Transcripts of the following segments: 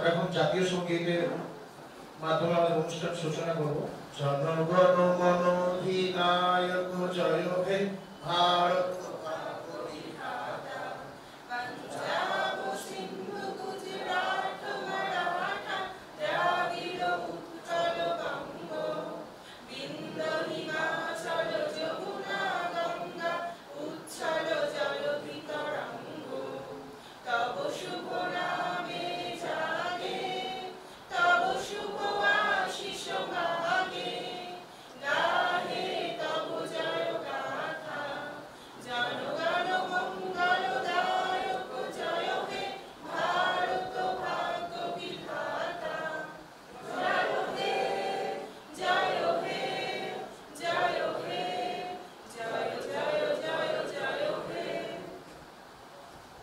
এখন জাতীয় সঙ্গীতের মাধ্যমে আমাদের অনুষ্ঠান সূচনা করব। জনগণ মন অধিনায়ক জয় হে ভারত।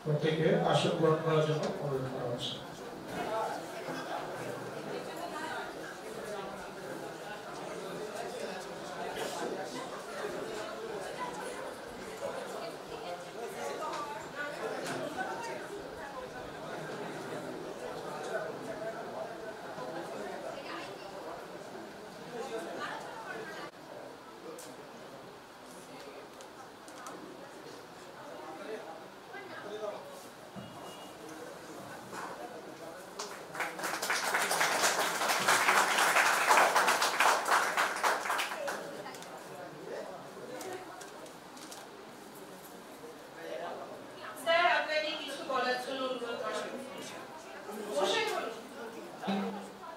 প্রত্যেকে আসন গ্রহণ করার জন্য অনুরোধ করা হচ্ছে।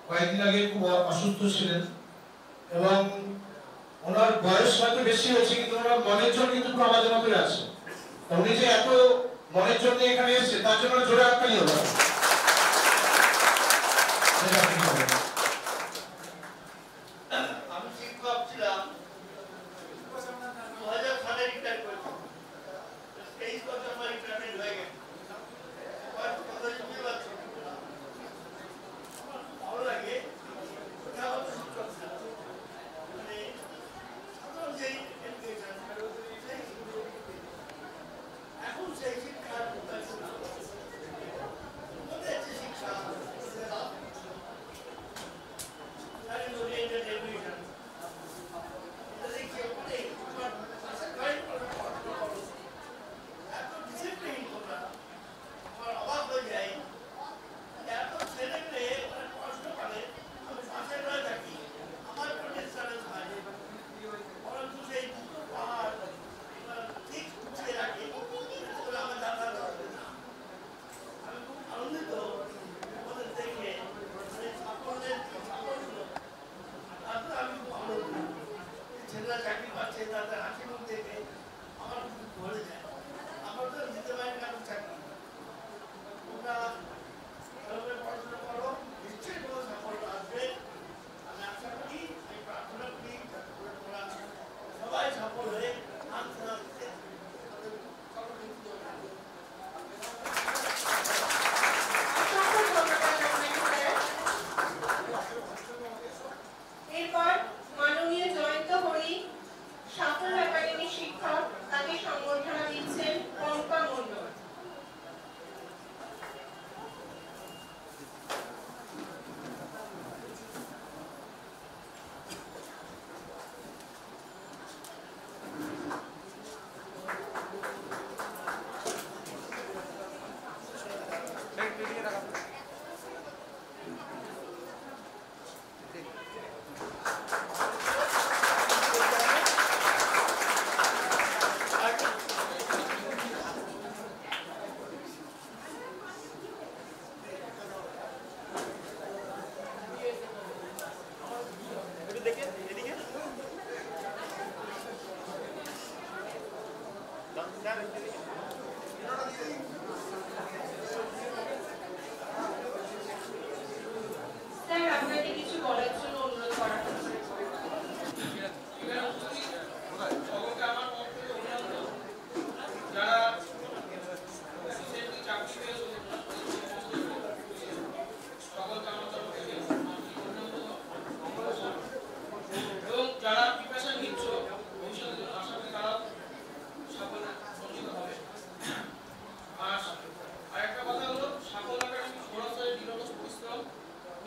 কয়েকদিন আগে খুব অসুস্থ ছিলেন এবং ওনার বয়স হয়তো বেশি হয়েছে, কিন্তু ওনার মনের জোর কিন্তু আমাদের মতোই আছে। উনি যে এত মনের জন্য এখানে এসেছে তার জন্য জোরে হাততালি হলো। আমি শিক্ষক ছিলাম 2000 সালে রিটায়ার করেছি। 23 বছর আমার রিটায়ারমেন্ট হয়ে গেছে। ভালো লাগে এখন সেই শিক্ষার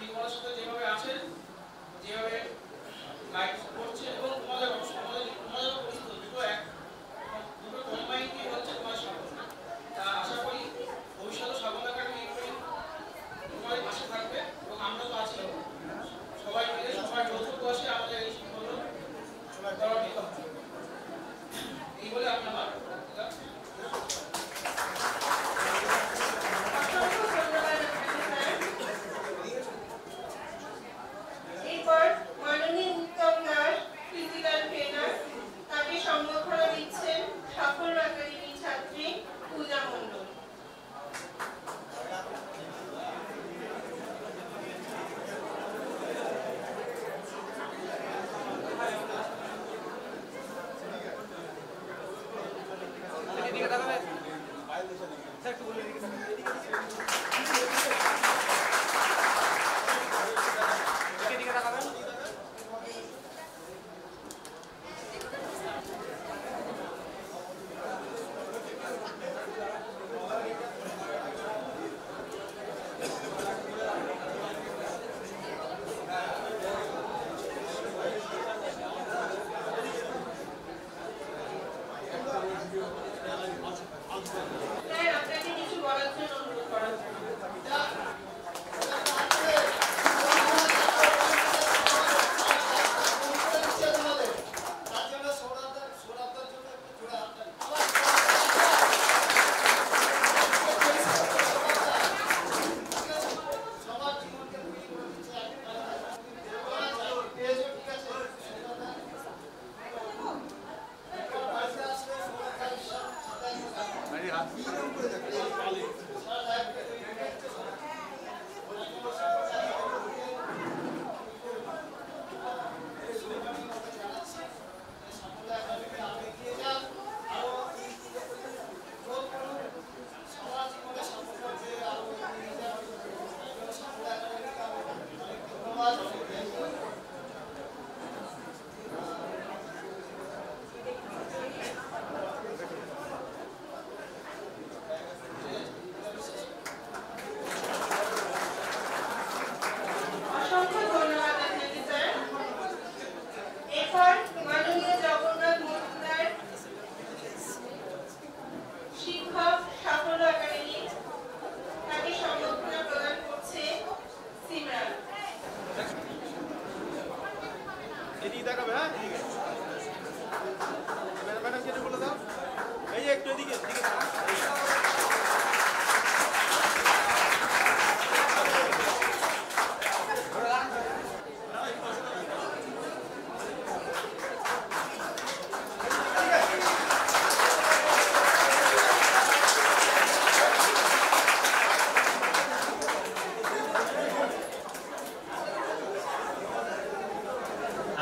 উনি তোমাদের সাথে যেভাবে আছেন, যেভাবে গাইড করছেন এবং তোমাদের পরিস্থিতি দুটো কম্বাইন কি হচ্ছে তোমাদের সাফল্য। তা আশা করি ভবিষ্যতে সাফল্য একাডেমি এইভাবেই তোমাদের পাশে থাকবে এবং আমরা তো আছি সবাই মিলে সবাই যৌথ বসে আমাদের এই সাফল্য দেওয়ার নিতে হবে। এই বলে আমি আমার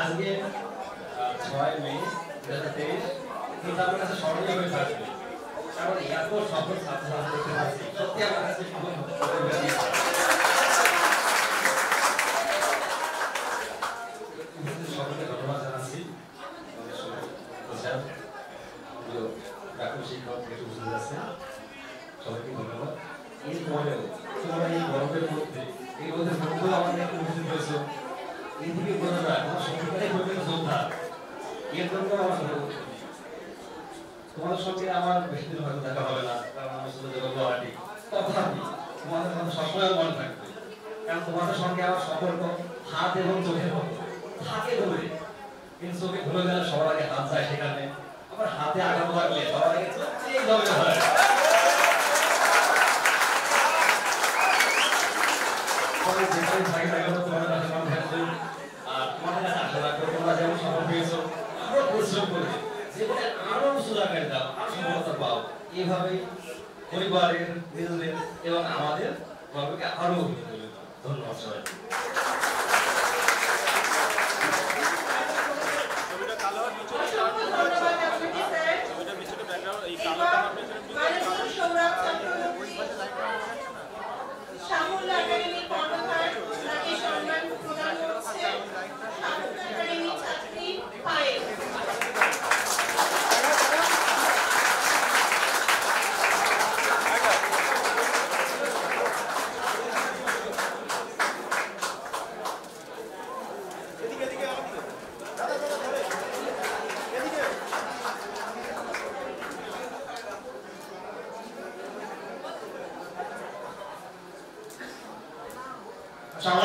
আজকে 6 মে 2023 কিন্তু আমার কাছে স্মরণীয় হয়ে থাকবে, কারণ এত সফল ছাত্রছাত্রী দেখতে পাচ্ছি, সত্যি আমার কাছে খুবই সকলকে ধন্যবাদ জানাচ্ছি। শিক্ষক একটু বুঝতে যাচ্ছেন, সবাইকে ধন্যবাদ। এরপরেও তোমরা এই গর্বের মধ্যে এই মধ্যে আমাদের একটু উপস্থিত হয়েছ, এই থেকে বোঝা যায় তোমার সত্যিকারের প্রকৃত যোদ্ধা। এর জন্য আমার তোমাদের সঙ্গে আমার বেশি দিন হয়তো দেখা হবে না, কারণ আমি চলে যাবো গুয়াহাটি। তথাপি তোমাদের কথা সবসময় মনে থাকবে, কারণ তোমাদের সঙ্গে আমার সম্পর্ক হাত এবং চোখের মতো থাকে ধরে, কিন্তু চোখে ভুলে গেলে সবার আগে হাত যায়, সেখানে আমার হাতে আঘাত লাগলে সবার আগে চোখেই জমে হয়। যেখানে থাকি না কেন তোমাদের কাছে মনে থাকবে, আর তোমাদের কাছে আশা রাখবো তোমরা যেমন সফল হয়েছ, আরো পরিশ্রম করে জীবনে আরো উঁচু জায়গায় যাও, আরো সফলতা পাও। এইভাবেই পরিবারের, নিজেদের এবং আমাদের গর্বকে আরো ধন্যবাদ সবাইকে।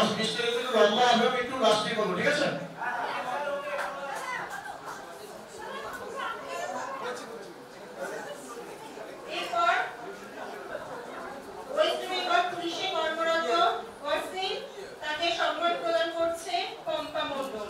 20 মিনিট একটু লম্বা হবে, একটু লাস্টে করবো, ঠিক আছে? এরপর ওয়েস্ট বেঙ্গল পুলিশে কর্মরত ওয়াসিম, তাকে সম্মান প্রদান করছে পম্পা মণ্ডল।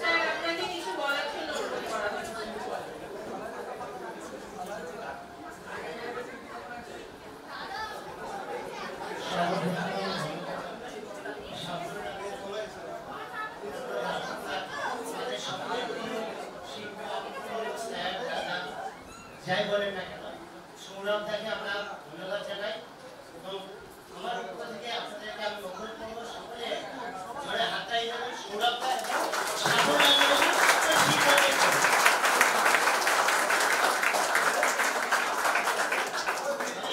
স্যার, আপনাকে কিছু বলার জন্য অনুরোধ করা হচ্ছে। যাই বলেন না কেন, সৌরভ দাকে আমরা ধন্যবাদ জানাই এবং আমার পক্ষ থেকে আপনাদেরকে আমি অনুরোধ করবো সকলে জোরে হাততালি দেবেন সৌরভ দা এবং সাগর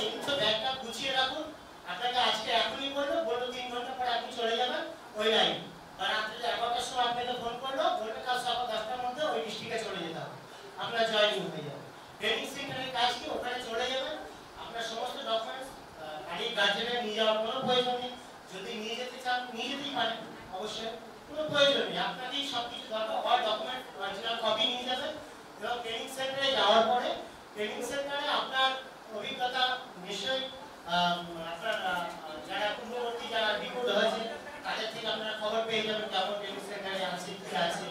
একটু ব্যাগটা গুছিয়ে রাখুন। আপনাকে আজকে এখনই বললো 3 ঘন্টা পরে আপনি চলে যাবেন ওই লাইন, আর রাত্রে 11টার সময় আপনাকে ফোন করলো, বলবে কাল সকাল 10টার মধ্যে ওই ডিস্ট্রিক্টে চলে যেতে হবে, আপনার জয়েনিং হয়ে যাবে। ট্রেনিং সেন্টারের কাজ কি, ওখানে চলে যাবেন, আপনার সমস্ত ডকুমেন্টস বাড়ির গার্জেনের নিয়ে যাওয়ার কোনো প্রয়োজন নেই। যদি নিয়ে যেতে চান নিয়ে যেতেই পারেন, অবশ্যই কোনো প্রয়োজন নেই, আপনাকেই সব কিছু দরকার অল ডকুমেন্ট অরিজিনাল কপি নিয়ে যাবেন। এবং ট্রেনিং সেন্টারে যাওয়ার পরে ট্রেনিং সেন্টারে আপনার অভিজ্ঞতা নিশ্চয়ই আপনার যারা পূর্ববর্তী যারা রিপোর্ট হয়েছে তাদের থেকে আপনারা খবর পেয়ে যাবেন কেমন ট্রেনিং সেন্টারে আছে, কি আছে।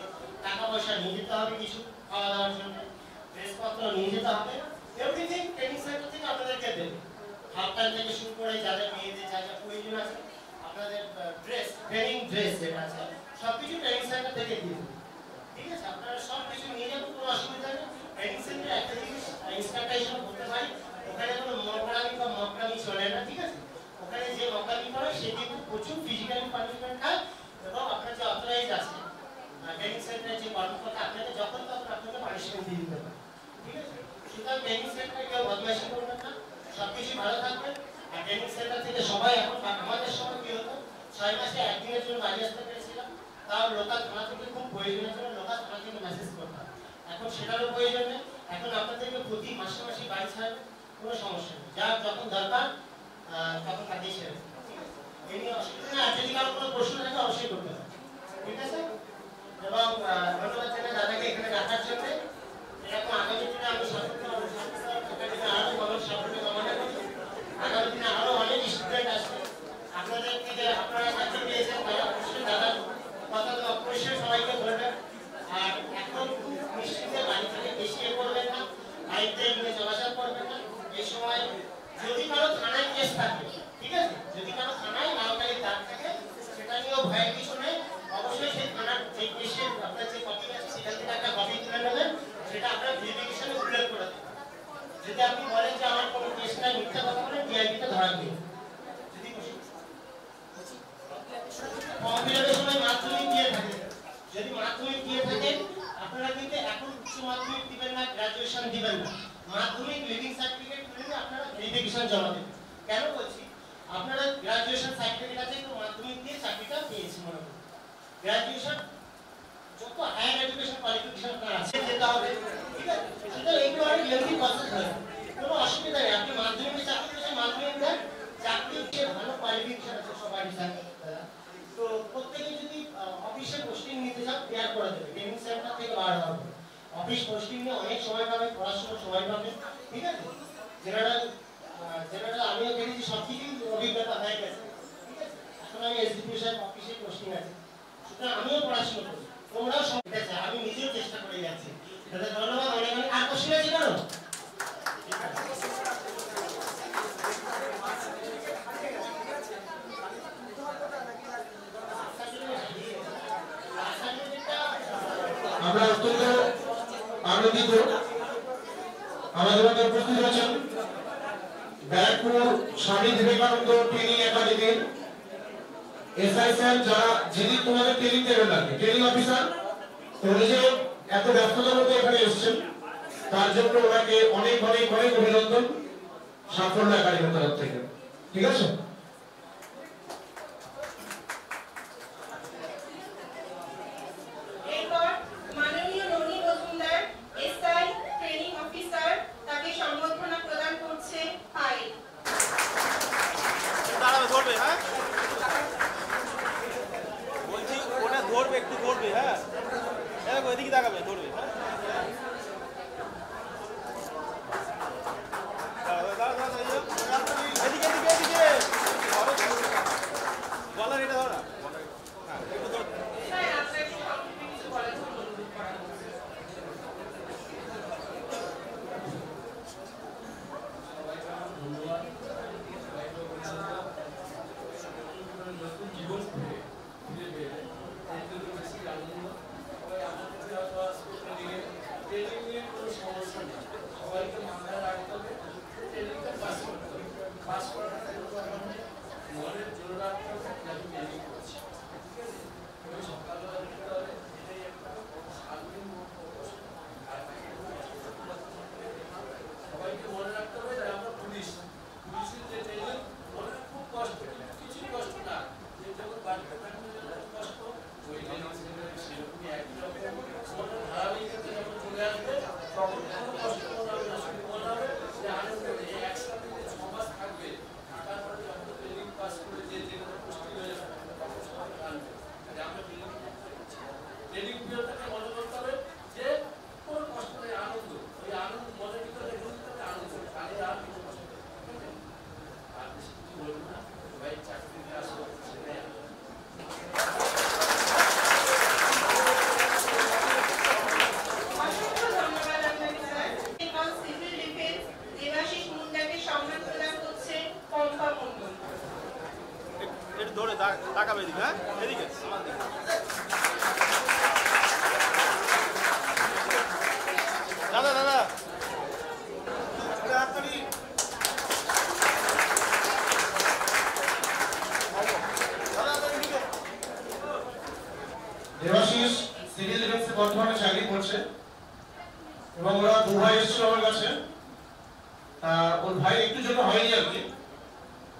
টাকা পয়সা নিয়ে যেতে হবে কিছু খাওয়া দাওয়ার জন্য, ড্রেসপত্র নিয়ে যেতে হবে, এভরিথিং ট্রেনিং সেন্টার থেকে আপনাদেরকে দেবে। হাফ প্যান্ট থেকে শুরু করে যাদের মেয়েদের যা যা প্রয়োজন আছে, আপনাদের ড্রেস, ট্রেনিং ড্রেস যেটা আছে সবকিছু ট্রেনিং সেন্টার থেকে দিয়ে দেবে, ঠিক আছে? আপনারা সব কিছু নিয়ে যাবেন, কোনো অসুবিধা নেই। ট্রেনিং সেন্টারে একটা জিনিস ইনস্ট্রাক্টর হিসেবে বলতে পারি, ওখানে কোনো মকরামি বা মকরামি চলে না, ঠিক আছে? ওখানে যে মকরামি করে সে কিন্তু প্রচুর ফিজিক্যালি পানিশমেন্ট খায় এবং আপনার যে অথরাইজ আছে ট্রেনিং সেন্টারে যে কর্মকর্তা আপনাকে যখন তখন আপনাকে পানিশমেন্ট দিয়ে দিতে পারে, ঠিক আছে? সুতরাং ট্রেনিং সেন্টারে কেউ বদমাইশি করবেন না, সবকিছু ভালো থাকবেন। আর ট্রেনিং সেন্টার থেকে সবাই এখন আমাদের সময় কি হতো, 6 মাসে একদিনের জন্য বাড়ি আসতে পেরেছিলাম, তাও লোকাল থানা থেকে খুব প্রয়োজনের জন্য লোকাল থানা থেকে মেসেজ করতাম। এখন সেটারও প্রয়োজন নেই, এখন আপনাদেরকে প্রতি মাসে মাসে বাড়ি ছাড়বে, কোনো সমস্যা নেই, যা যখন দরকার তখন তাকেই ছেড়ে দেবে, ঠিক আছে? এই নিয়ে অসুবিধা নেই। আর যদি কারো কোনো প্রশ্ন থাকে অবশ্যই করতে হবে, ঠিক আছে? এবং ধন্যবাদ জানাই দাদাকে এখানে রাখার জন্য। এরকম আগামী দিনে আমি আরো মানুষ সাফল্য কামনা করি। আগামী দিনে আরো অনেক স্টুডেন্ট আসবে, আপনাদের থেকে আপনারা কাছে পেয়েছেন তারা অবশ্যই দাদার কথা তো অবশ্যই সবাইকে বলবেন। আর এখন খুব নিশ্চিন্তে বাড়ি থেকে বেশি করবেন না, বাড়িতে নিয়ে চলাচল করবেন না। এই সময় যদি কারো থানায় কেস থাকে, ঠিক আছে, যদি কারো থানায় মালকারি দাগ থাকে, সেটা নিয়েও ভয়ের কিছু নেই। অবশ্যই সেই থানার যে কেসের আপনার যে কপি আছে সেখান থেকে একটা কপি তুলে নেবেন, সেটা আপনার ভেরিফিকেশনে উল্লেখ করে দেবেন। যদি আপনি বলেন যে আমার কোনো কেস নাই, মিথ্যা কথা বলেন, ডিআইপিতে ধরা দিন। যদি ফর্ম ফিলাপের সময় মাধ্যমিক দিয়ে থাকে, যদি মাধ্যমিক দিয়ে থাকেন আপনারা কিন্তু এখন উচ্চ মাধ্যমিক দিবেন না, গ্রাজুয়েশন দিবেন না, মাধ্যমিক লিভিং সার্টিফিকেট তুলে আপনারা ভেরিফিকেশন জমা দেবেন। কেন বলছি, আপনারা গ্রাজুয়েশন সার্টিফিকেট আছে তো মাধ্যমিক দিয়ে চাকরিটা পেয়েছি মনে করুন, গ্রাজুয়েশন যত হায়ার এডুকেশন কোয়ালিফিকেশন আপনার আছে যেতে হবে, ঠিক আছে? সুতরাং এইগুলো অনেক লেন্থি প্রসেস হয়, কোনো অসুবিধা নেই। আপনি মাধ্যমিকে চাকরি পেয়েছেন, মাধ্যমিক দেন, চাকরিতে ভালো কোয়ালিফিকেশন আছে সবার হিসাবে। তো প্রত্যেকে যদি অফিসে পোস্টিং নিতে চান ক্লিয়ার করে দেবে, ট্রেনিং সেন্টার থেকে বার হবে, অফিস পোস্টিং নিয়ে অনেক সময় পাবে, পড়াশোনার সময় পাবে, ঠিক আছে? জেনারেল আমিও দেখেছি সব কিছুই অভিজ্ঞতা হয়ে গেছে, ঠিক আছে? এখন আমি এসডিপি সাহেব অফিসে পোস্টিং আছে, সুতরাং আমিও পড়াশোনা করি, তোমরাও সব ঠিক আছে, আমি নিজেও চেষ্টা করে যাচ্ছি। তাহলে ধন্যবাদ অনেক অনেক। আর কোশ্চেন আছে কেন? আমরা অত্যন্ত আনন্দিত আনন্দিত আমাদের মধ্যে উপস্থিত হয়েছেন ব্যারাকপুর স্বামী বিবেকানন্দ ট্রেনিং একাডেমির এসআই স্যার, যিনি তোমাদের ট্রেনিং দেবেন আর কি, ট্রেনিং অফিসার। তো উনি যে এত ব্যস্ততার মধ্যে এখানে এসেছেন তার জন্য ওনাকে অনেক অনেক অনেক অভিনন্দন সাফল্য একাডেমির তরফ থেকে। ঠিক আছে? এরপর মাননীয় ননী মজুমদার এসআই ট্রেনিং অফিসার, তাকে সম্বর্ধনা প্রদান করছে পায়েল। দাঁড়াবে, ধরবে, হ্যাঁ বলছি ওটা ধরবে, একটু ধরবে, হ্যাঁ দেখো এদিকে তাকাবে, ধরবে, হ্যাঁ এদিকে এদিকে এদিকে বলার এটা ধরা, হ্যাঁ একটু ধর। স্যার, আপনাকে সংক্ষেপে কিছু বলার জন্য অনুরোধ করা হচ্ছে। জীবন ফিরে পেয়ে এর জন্য বেশি আনন্দ। সবাই আমাদের ট্রেনিং নিয়ে কোনো সমস্যা নেই, সবাইকে মাথায় রাখতে হবে, ট্রেনিংটা পাস করতে হবে। পাস করাটা কিন্তু আমাদের মনের জোর রাখতে হবে, আমি ট্রেনিং করছি, ঠিক আছে? ওই সকালবেলা দিতে হবে, এটাই একটা শান্তির আর সবাইকে মনে রাখতে হবে যে আমরা পুলিশের যে ট্রেনিং মনে খুব কষ্ট, কিছুই কষ্ট না, যে যখন বাড়িতে থাকবে কষ্ট, ওই ট্রেনিং সেরকমই একই রকম মনের ধারাবাহিকতা যখন চলে আসবে তখন কোনো কষ্ট মনে হবে না, শুধু মনে হবে যে আনন্দ। এই একসাথে যে সমাজ থাকবে, থাকার পরে যখন ট্রেনিং পাস করে যে কোনো পুষ্টি হয়ে যাবে তখন সবাই আনবে যে আমরা ট্রেনিং পিরিয়ডটাকে মনে করতে হবে যে কোনো কষ্ট নেই, আনন্দ। ওই আনন্দ মনের ভিতরে রেখে দিতে হবে, আনন্দ, তাহলে আর কিছু কষ্ট নেই। আর বেশি কিছু বলবো না, সবাই চাকরি নিয়ে আসবো, সেটাই অসংখ্য ধন্যবাদ আপনাকে স্যার। এবং সিভিল ডিফেন্স দেবাশিস মুন্ডাকে সম্মান প্রদান করছে পম্পা মণ্ডল। একটু ধরে তাকাবে এদিকে, হ্যাঁ এদিকে আমার দিকে। দাদা দাদা দেবাশিস সিভিল ডিফেন্সে বর্তমানে চাকরি করছে এবং ওরা দু ভাই এসেছিল আমার কাছে। ওর ভাই একটু জন্য হয়নি আর কি,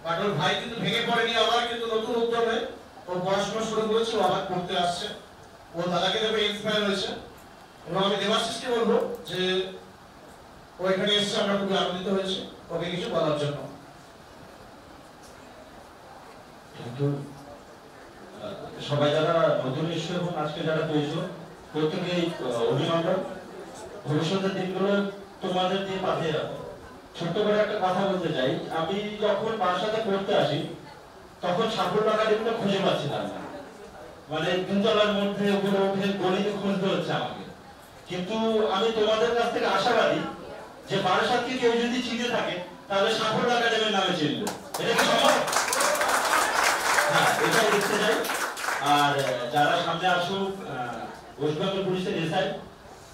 বাট ওর ভাই কিন্তু ভেঙে পড়েনি, আবার কিন্তু নতুন উদ্যমে ওর পড়াশোনা শুরু করেছে, ও আবার পড়তে আসছে, ও দাদাকে দেখে ইন্সপায়ার হয়েছে। এবং আমি দেবাশিসকে বলবো যে ও এখানে এসেছে, আমরা খুবই আনন্দিত হয়েছি ওকে কিছু বলার জন্য। কিন্তু সবাই যারা নতুন এসেছো এবং আজকে যারা পেয়েছো প্রত্যেকেই অভিনন্দন। ভবিষ্যতের দিনগুলো তোমাদের দিয়ে পাঠিয়ে রাখো। ছোট্ট করে একটা কথা বলতে চাই, আমি যখন বাসাতে পড়তে আসি তখন সাফল্য একাডেমিটা খুঁজে পাচ্ছিলাম না, মানে তিনতলার মধ্যে উপরে উঠে গণিতে খুঁজতে হচ্ছে আমাকে। কিন্তু আমি তোমাদের কাছ থেকে আশাবাদী যে বারাসাতকে কেউ যদি চিনে থাকে তাহলে সাফল্য একাডেমির নামে চিনবে। এটা কি সম্ভব? হ্যাঁ, এটাই দেখতে চাই। আর যারা সামনে আসুক, ওয়েস্ট বেঙ্গল পুলিশের এসআই,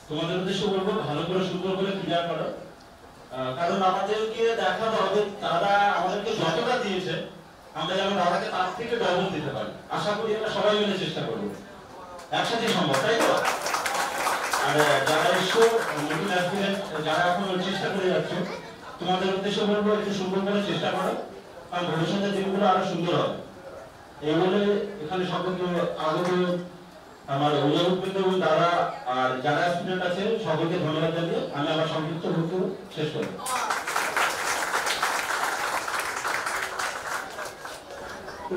তোমাদের উদ্দেশ্যে বলবো ভালো করে সুন্দর করে ক্লিয়ার করো, কারণ আমাদেরকে দেখাতে হবে তারা আমাদেরকে যতটা দিয়েছে আমরা যেন দাদাকে তার থেকে ডবল দিতে পারি। আশা করি আমরা সবাই মিলে চেষ্টা করবো, একসাথে সম্ভব, তাই তো? আর যারা এসছো নতুন অ্যাসপিরেন্ট, যারা এখন চেষ্টা করে যাচ্ছ, তোমাদের উদ্দেশ্যে বলবো একটু সুন্দর করে চেষ্টা করো, কারণ ভবিষ্যতের দিনগুলো আরো সুন্দর হবে। এই বলে এখানে সকলকে আগত আমার অভিভাবকবৃন্দ এবং দাদা আর যারা স্টুডেন্ট আছে সকলকে ধন্যবাদ জানিয়ে আমি আমার সংক্ষিপ্ত বক্তব্য শেষ করি।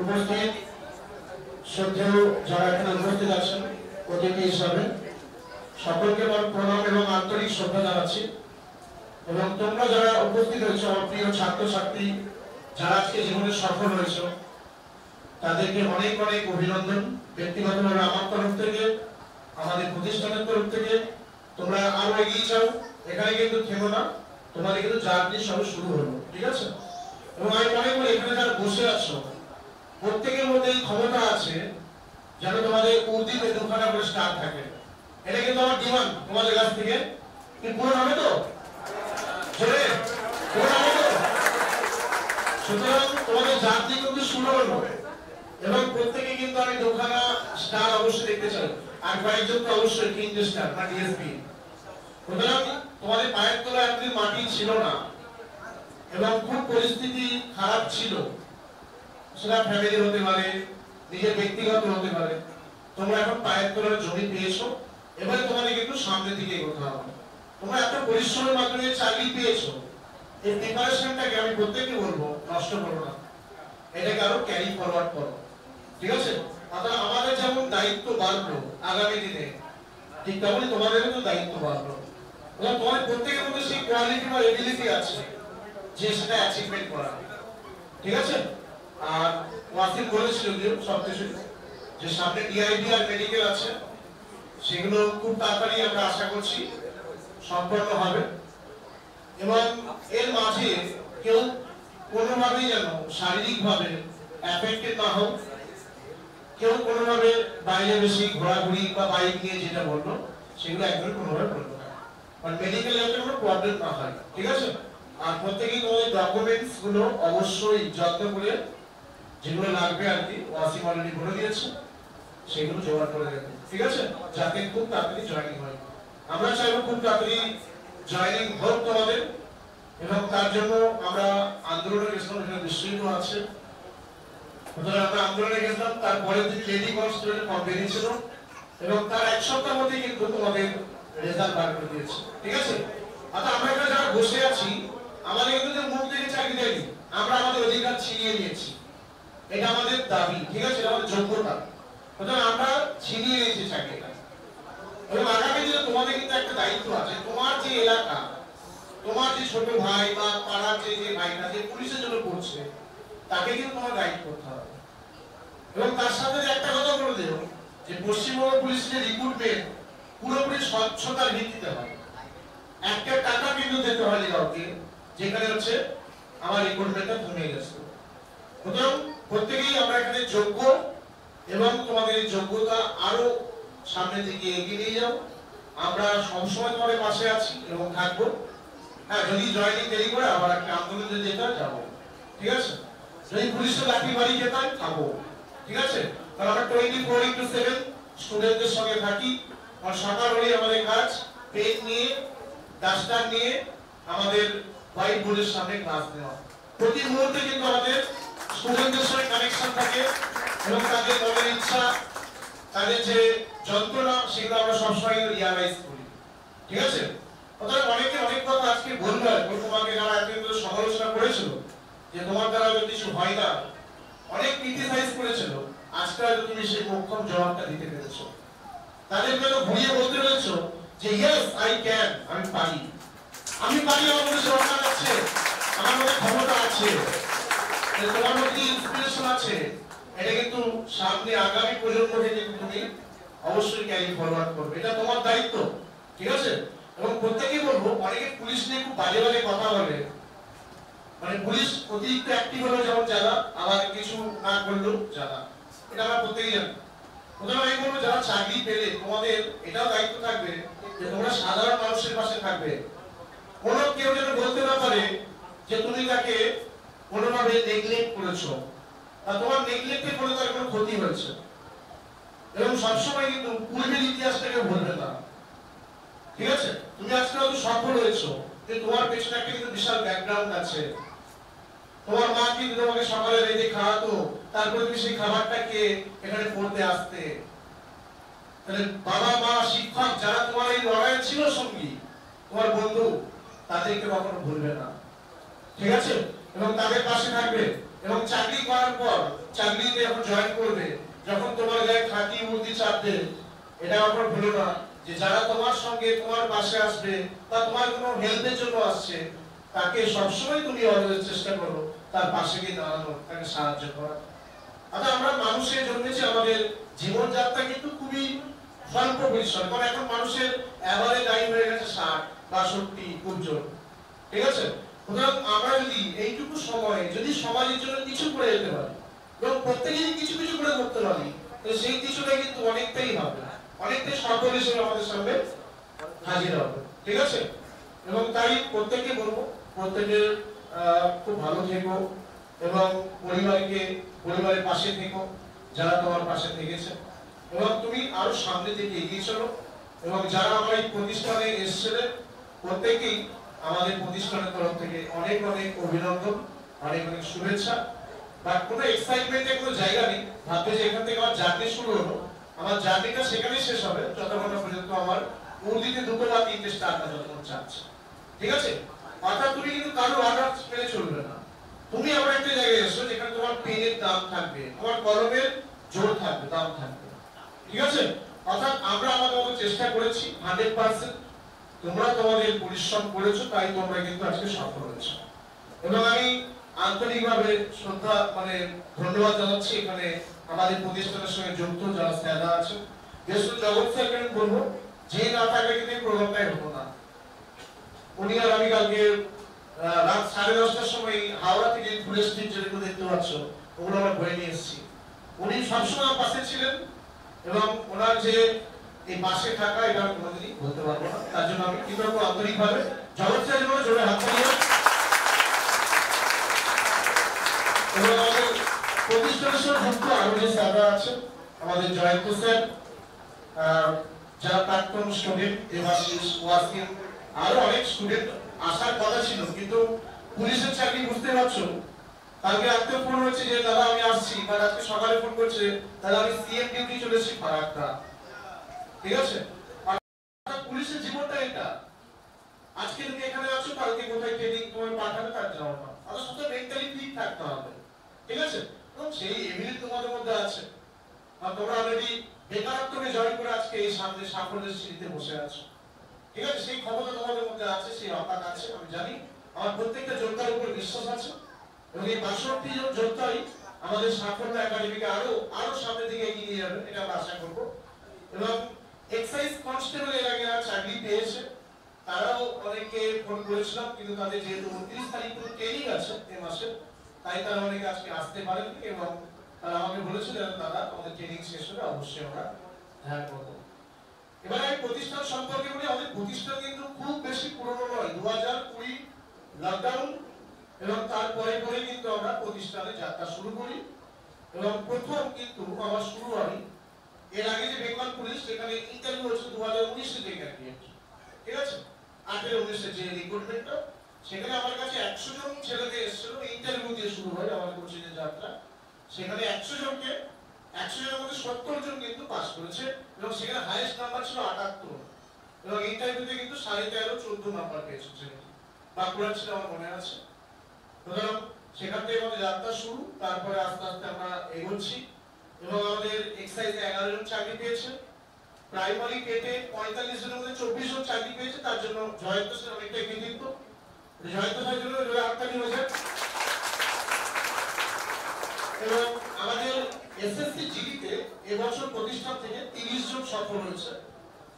উপস্থিত শ্রদ্ধেয় যারা এখানে উপস্থিত আছেন অতিথি হিসাবে সকলকে আমার প্রণাম এবং আন্তরিক শ্রদ্ধা জানাচ্ছি। এবং তোমরা যারা উপস্থিত হয়েছো, আমার প্রিয় ছাত্রছাত্রী যারা আজকে জীবনে সফল হয়েছে, তাদেরকে অনেক অনেক অভিনন্দন ব্যক্তিগতভাবে আমার তরফ থেকে, আমাদের প্রতিষ্ঠানের তরফ থেকে। তোমরা আরো এগিয়ে যাও, এখানে কিন্তু থেমো না, তোমাদের কিন্তু জার্নি সবে শুরু হলো, ঠিক আছে? এবং আমি মনে করি এখানে যারা বসে আছো প্রত্যেকের মধ্যে এই ক্ষমতা আছে যেন তোমাদের উর্দিতে দুখানা করে স্টার থাকে। এটা কিন্তু আমার ডিমান্ড তোমাদের কাছ থেকে, কি পূরণ হবে তো? জোরে পূরণ হবে তো? সুতরাং তোমাদের জাতি কিন্তু সুন্দর হবে এবং প্রত্যেকে কিন্তু আমি দুখানা স্টার অবশ্যই দেখতে চাই আর কয়েকজন তো অবশ্যই তিনটে স্টার বা ডিএসপি। সুতরাং তোমাদের পায়ের তলায় একদিন মাটি ছিল না এবং খুব পরিস্থিতি খারাপ ছিল, সেটা ফ্যামিলি হতে পারে, নিজের ব্যক্তিগত হতে পারে। তোমরা এখন পায়ের তলায় জমি পেয়েছো, এবারে তোমাদের কিন্তু সামনের দিকে এগোতে হবে। তোমরা এত পরিশ্রমের মাধ্যমে চাকরি পেয়েছো, এই প্রিপারেশনটাকে আমি প্রত্যেককে বলবো নষ্ট করো না, এটাকে আরো ক্যারি ফরওয়ার্ড করো, ঠিক আছে? অর্থাৎ আমাদের যেমন দায়িত্ব বাড়লো আগামী দিনে, ঠিক তেমনই তোমাদেরও তো দায়িত্ব বাড়লো এবং তোমাদের প্রত্যেকের মধ্যে সেই কোয়ালিটি বা এবিলিটি আছে যে সেটা অ্যাচিভমেন্ট করা, ঠিক আছে? আর ওয়াসিম বলেছিল যে সবকিছু যে সামনে ডিআইডি আর মেডিকেল আছে, সেগুলো খুব তাড়াতাড়ি আমরা আশা করছি সম্পন্ন হবে এবং এর মাঝে কেউ কোনোভাবেই যেন শারীরিকভাবে অ্যাফেক্টেড না হোক, কেউ কোনোভাবে বাইরে বেশি ঘোরাঘুরি বা বাইক নিয়ে যেটা বললো সেগুলো একদমই কোনোভাবে বলবো না, কারণ মেডিকেল যাতে কোনো প্রবলেম না হয়, ঠিক আছে? আর প্রত্যেকেই তোমাদের ডকুমেন্টস গুলো অবশ্যই যত্ন করে যেগুলো লাগবে আর কি ওয়াসিম অলরেডি বলে দিয়েছে সেগুলো জোগাড় করে দেবে, ঠিক আছে? যাতে খুব তাড়াতাড়ি জয়েনিং হয়। আমরা চাইবো খুব তাড়াতাড়ি জয়েনিং হোক তোমাদের এবং তার জন্য আমরা আন্দোলনে গেছিলাম, এখানে নিশ্চয়ই আছে। সুতরাং আমরা আন্দোলনে গেছিলাম, তারপরে দিন লেডি কনস্টেবল ফর্ম বেরিয়েছিল এবং তার এক সপ্তাহ মধ্যে কিন্তু তোমাদের রেজাল্ট বার করে দিয়েছে, ঠিক আছে? অর্থাৎ আমরা এখানে যারা বসে আছি আমাদের কিন্তু যে মুখ থেকে চাকরি দেয়নি, আমরা আমাদের অধিকার ছিনিয়ে নিয়েছি, এটা আমাদের দাবি, ঠিক আছে? এটা আমাদের যোগ্যতা, সুতরাং আমরা ছিনিয়ে নিয়েছি চাকরিটা এবং আগামী দিনে তোমাদের কিন্তু একটা দায়িত্ব আছে। তোমার যে এলাকা, তোমার যে ছোট ভাই বা পাড়ার যে ভাইটা যে পুলিশের জন্য পড়ছে তাকে কিন্তু তোমার গাইড করতে হবে এবং তার সাথে একটা কথা বলে দেব যে পশ্চিমবঙ্গ পুলিশের রিক্রুটমেন্ট পুরোপুরি স্বচ্ছতার ভিত্তিতে হয়, একটা টাকা কিন্তু দিতে হয় কাউকে যেখানে হচ্ছে আমার রিক্রুটমেন্টটা কমে গেছে। সুতরাং প্রত্যেকেই আমরা এখানে যোগ্য এবং তোমাদের এই যোগ্যতা আরো সামনের দিকে এগিয়ে নিয়ে যাও। আমরা সবসময় তোমাদের পাশে আছি এবং থাকবো। হ্যাঁ, যদি জয়েনিং দেরি করে আবার একটা আন্দোলনে যেতে হয় যাবো, ঠিক আছে? যদি পুলিশের লাঠি বাড়ি যেতে হয় খাবো, ঠিক আছে? কারণ আমরা 24/7 স্টুডেন্টদের সঙ্গে থাকি আর সকাল হলেই আমাদের কাজ পেন নিয়ে ডাস্টার নিয়ে আমাদের হোয়াইট বোর্ডের সামনে ক্লাস নেওয়া। প্রতি মুহূর্তে কিন্তু আমাদের স্টুডেন্টদের সঙ্গে কানেকশন থাকে এবং তাদের মনের ইচ্ছা, তাদের যে যন্ত্রণা সেগুলো আমরা সবসময় রিয়ালাইজ করি, ঠিক আছে? অর্থাৎ অনেকে অনেক কথা আজকে বলবে, তোমাকে যারা এতদিন ধরে সমালোচনা করেছিল যে তোমার দ্বারা কিছু হয় না, অনেক ক্রিটিসাইজ করেছিল, আজকে হয়তো তুমি সেই মোক্ষম জবাবটা দিতে পেরেছো। তাদেরকে তো ঘুরিয়ে বলতে পেরেছো যে ইয়েস আই ক্যান, আমি পারি, আমার মধ্যে সরকার আছে, আমার মধ্যে ক্ষমতা আছে, তোমার মধ্যে ইন্সপিরেশন আছে। এটা কিন্তু সামনে আগামী প্রজন্মকে কিন্তু তুমি অবশ্যই ক্যারি ফরওয়ার্ড করবে, এটা তোমার দায়িত্ব, ঠিক আছে? এবং প্রত্যেকেই বলবো, অনেকে পুলিশ নিয়ে খুব বাজে বাজে কথা বলে, মানে পুলিশ অতিরিক্ত অ্যাক্টিভ হলো যেমন যারা, আবার কিছু না করলেও যারা, এটা আমরা প্রত্যেকেই জানি। সুতরাং আমি বলবো যারা চাকরি পেলে তোমাদের এটাও দায়িত্ব থাকবে যে তোমরা সাধারণ মানুষের পাশে থাকবে। কোনো কেউ যেন বলতে না পারে যে তুমি তাকে কোনোভাবে নেগলেক্ট করেছো বা তোমার নেগলেক্টের ফলে তার কোনো ক্ষতি হয়েছে, এবং সবসময় কিন্তু পূর্বের ইতিহাসটাকে বলবে না, ঠিক আছে? তুমি আজকে হয়তো সফল হয়েছো যে তোমার পেছনে একটা কিন্তু বিশাল ব্যাকগ্রাউন্ড আছে। তোমার মা কিন্তু তোমাকে সকালে রেঁধে খাওয়াতো, তারপরে তুমি সেই খাবারটা খেয়ে এখানে পড়তে আসতে। তাহলে বাবা মা শিক্ষক যারা তোমার এই লড়াইয়ে ছিল সঙ্গী, তোমার বন্ধু, তাদেরকে কখনো ভুলবে না, ঠিক আছে? এবং তাদের পাশে থাকবে এবং চাকরি করার পর চাকরিতে যখন জয়েন করবে, যখন তোমার গায়ে খাঁটি মুরগি চাপবে, এটা কখনো ভুলো না যে যারা তোমার সঙ্গে তোমার পাশে আসবে বা তোমার কোনো হেল্পের জন্য আসছে, তাকে সবসময় তুমি অলওয়েজ চেষ্টা করো তার পাশে গিয়ে দাঁড়ানো, তাকে সাহায্য করা। আচ্ছা, আমরা মানুষের জন্মেছি, আমাদের জীবনযাত্রা কিন্তু খুবই স্বল্প পরিসর, কারণ এখন মানুষের এভারেজ আয়ু হয়ে গেছে 60-62 খুব জোর, ঠিক আছে? সুতরাং আমরা যদি এইটুকু সময়ে যদি সমাজের জন্য কিছু করে যেতে পারি এবং প্রত্যেকেই কিছু কিছু করে করতে পারি, তো সেই কিছুটা কিন্তু অনেকটাই হবে, অনেকটাই সফল হিসেবে আমাদের সামনে হাজির হবে। ঠিক আছে? এবং তাই প্রত্যেককে বলবো প্রত্যেকের খুব ভালো থেকো এবং পরিবারের পাশে থেকো যারা তোমার পাশে থেকেছে, এবং তুমি আরো সামনে থেকে এগিয়ে চলো। এবং যারা আমার এই প্রতিষ্ঠানে এসেছিলেন প্রত্যেকেই আমাদের প্রতিষ্ঠানের তরফ থেকে অনেক অনেক অভিনন্দন, অনেক অনেক শুভেচ্ছা। বা কোনো এক্সাইটমেন্টের কোনো জায়গা নেই, ভাববে যে এখান থেকে আমার জার্নি শুরু হলো, আমার জার্নিটা সেখানেই শেষ হবে যতক্ষণ পর্যন্ত আমার উর্দিতে 2 বা 3টে স্টার না যতক্ষণ চাচ্ছে। ঠিক আছে? অর্থাৎ তুমি কিন্তু কারো অর্ডার মেনে চলবে না। তুমি এমন একটা জায়গায় এসো যেখানে তোমার পেনের দাম থাকবে, তোমার কলমের জোর থাকবে, দাম থাকবে। ঠিক আছে? অর্থাৎ আমরা আমাদের মতো চেষ্টা করেছি 100%, তোমরা তোমাদের পরিশ্রম করেছো, তাই তোমরা কিন্তু আজকে সফল হয়েছো। এবং আমি আন্তরিকভাবে শ্রদ্ধা ধন্যবাদ জানাচ্ছি এখানে আমাদের প্রতিষ্ঠানের সঙ্গে যুক্ত যারা স্যারা আছে। বিশেষ করে জগৎ স্যারকে আমি বলবো, যে না থাকলে কিন্তু এই প্রোগ্রামটাই হতো না। উনি আর আমি কালকে রাত 10:30টার সময় হাওড়া থেকে ফুলের স্ট্রিট যেগুলো দেখতে পাচ্ছ ওগুলো আমরা বয়ে নিয়ে এসেছি। উনি সবসময় আমার পাশে ছিলেন এবং ওনার যে এই পাশে থাকা এটা আমি কোনোদিনই বলতে পারবো না। তার জন্য আমি কৃতজ্ঞ আন্তরিকভাবে। জগৎ স্যারের জন্য জোরে হাত তালিয়ে। এবং আমাদের প্রতিষ্ঠানের সঙ্গে যুক্ত আরো যে স্যাররা আছেন, আমাদের জয়ন্ত স্যার, যারা প্রাক্তন স্টুডেন্ট, দেবাশিস, ওয়াসিম, আরো অনেক স্টুডেন্ট আসার কথা ছিল, কিন্তু পুলিশের চাকরি বুঝতে পারছো, কালকে রাত্রে ফোন হচ্ছে যে দাদা আমি আসছি, বা আজকে সকালে ফোন করছে দাদা আমি সিএম ডিউটি চলেছি ফারাক্কা। ঠিক আছে? পুলিশের জীবনটা এটা, আজকে তুমি এখানে আছো, কালকে কোথায় ট্রেনিং তোমার পাঠাবে তার যাও না, আবার শুধু মেন্টালি ফিট থাকতে হবে। ঠিক আছে? এবং সেই এবিলিটি তোমাদের মধ্যে আছে, আর তোমরা অলরেডি বেকারত্বকে জয় করে আজকে এই সামনে সাফল্যের সিঁড়িতে বসে আছো। ঠিক আছে? সেই ক্ষমতা তোমাদের মধ্যে আছে, সেই অকাত আছে, আমি জানি। আমার প্রত্যেকটা যোদ্ধার উপর বিশ্বাস আছে এবং এই 62 জন যোদ্ধাই আমাদের সাফল্য একাডেমিকে আরো সামনের দিকে এগিয়ে নিয়ে যাবে, এটা আমরা আশা করব। এবং এক্সাইজ কনস্টেবল এর আগে চাকরি পেয়েছে, তারাও অনেকে ফোন করেছিলাম, কিন্তু তাদের যেহেতু 29 তারিখ পুরো ট্রেনিং আছে এই মাসে, তাই তারা অনেকে আজকে আসতে পারেনি। এবং তারা আমাকে বলেছিলেন দাদা আমাদের ট্রেনিং শেষ হলে অবশ্যই আমরা দেখা করবো। এবার আমি প্রতিষ্ঠান সম্পর্কে বলি, আমাদের প্রতিষ্ঠান কিন্তু খুব বেশি পুরনো নয়। 2020 লকডাউন এবং তারপরে কিন্তু আমরা প্রতিষ্ঠানে যাত্রা শুরু করি। এবং প্রথম কিন্তু আমার শুরু হয় এর আগে যে বেঙ্গল পুলিশ, সেখানে ইন্টারভিউ হচ্ছে 2019 এর যে ক্যান্ডিডেট। ঠিক আছে? 18-19 এর যে রিক্রুটমেন্টটা, সেখানে আমার কাছে 100 জন ছেলেকে এসেছিল, ইন্টারভিউ দিয়ে শুরু হয় আমার কোচিং এর যাত্রা। সেখানে 100 জনের মধ্যে 70 জন কিন্তু পাস করেছে এবং সেখানে হাইয়েস্ট নাম্বার ছিল 78 এবং ইন্টারভিউতে কিন্তু 13.5-14 নাম্বার পেয়েছে ছেলেটি। বাঁকুড়া ছিল আমার মনে আছে। সুতরাং সেখান থেকে আমাদের যাত্রা শুরু, তারপরে আস্তে আস্তে আমরা এগোচ্ছি এবং আমাদের এক্সাইজে 11 জন চাকরি পেয়েছে, প্রাইমারি কেটে 45 জনের মধ্যে 24 জন চাকরি পেয়েছে। তার জন্য জয়ন্ত স্যার অনেকটা কৃতিত্ব। জয়ন্ত স্যারের জন্য হাততালি হয়েছে। এবং আমাদের এসএসসি জিডিতে এবছর প্রতিষ্ঠান থেকে 30 জন সফল হয়েছে,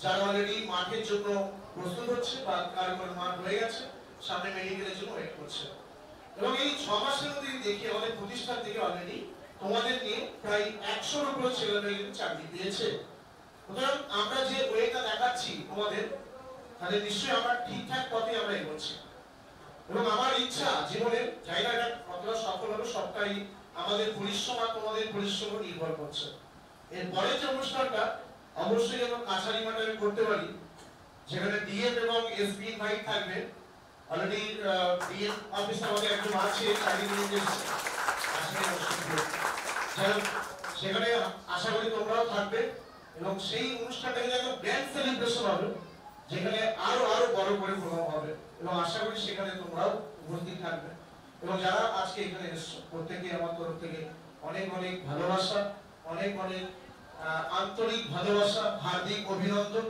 যারা অলরেডি মাঠের জন্য প্রস্তুত হচ্ছে বা কারিগরি মাঠ হয়ে গেছে, সামনে মেডিকেলের জন্য ওয়েট করছে। এবং এই 6 মাসের মধ্যে দেখি আমাদের প্রতিষ্ঠান থেকে অলরেডি তোমাদের নিয়ে প্রায় 100-এর উপরে ছেলেমেয়ে কিন্তু চাকরি পেয়েছে। সুতরাং আমরা যে ওয়েটা দেখাচ্ছি তোমাদের, তাহলে নিশ্চয়ই আমরা ঠিকঠাক পথে আমরা এগোচ্ছি। এবং আমার ইচ্ছা জীবনের জায়গাটা কতটা সফল হবে সবটাই আমাদের পরিশ্রম আর তোমাদের পরিশ্রম নির্ভর করছে। এরপরে যে অনুষ্ঠানটা অবশ্যই আমরা কাছারি মাঠে আমি করতে পারি, যেখানে ডিএম এবং এসপি ভাই থাকবে। অলরেডি ডিএম অফিসে আমাদের একজন আছে, সেখানে আশা করি তোমরাও থাকবে এবং সেই অনুষ্ঠানটাকে একটা গ্র্যান্ড সেলিব্রেশন হবে, যেখানে আরো বড় করে প্রোগ্রাম হবে এবং আশা করি সেখানে তোমরাও উপস্থিত থাকবে। এবং যারা আজকে এখানে এসেছো প্রত্যেকে আমার তরফ থেকে অনেক অনেক ভালোবাসা, অনেক আন্তরিক ভালোবাসা, হার্দিক অভিনন্দন,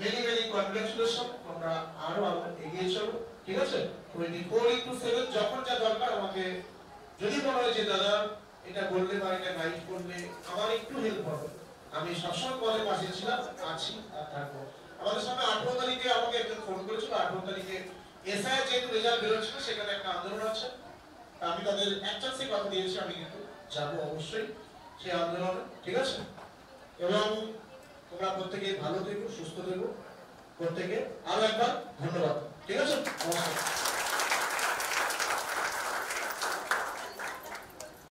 মেনি কনগ্রাচুলেশন। তোমরা আরো এগিয়ে চলো। ঠিক আছে? 24/7 যখন যা দরকার আমাকে যদি মনে হয় যে দাদা এটা বললে বা এটা গাইড করলে আমার একটু হেল্প হবে, আমি সবসময় তোমাদের পাশে ছিলাম, আছি আর থাকবো। আমাদের সামনে 18 তারিখে আমাকে একজন ফোন করেছিল। 18 তারিখে এসআই যেহেতু রেজাল্ট বেরোচ্ছিল, সেখানে একটা আন্দোলন আছে। আমি তাদের একচান্সে কথা দিয়েছি, আমি কিন্তু যাবো অবশ্যই সেই আন্দোলনে। ঠিক আছে? এবং তোমরা প্রত্যেকে ভালো থেকো, সুস্থ থেকো প্রত্যেকে আরো একবার ধন্যবাদ। ঠিক আছে, নমস্কার।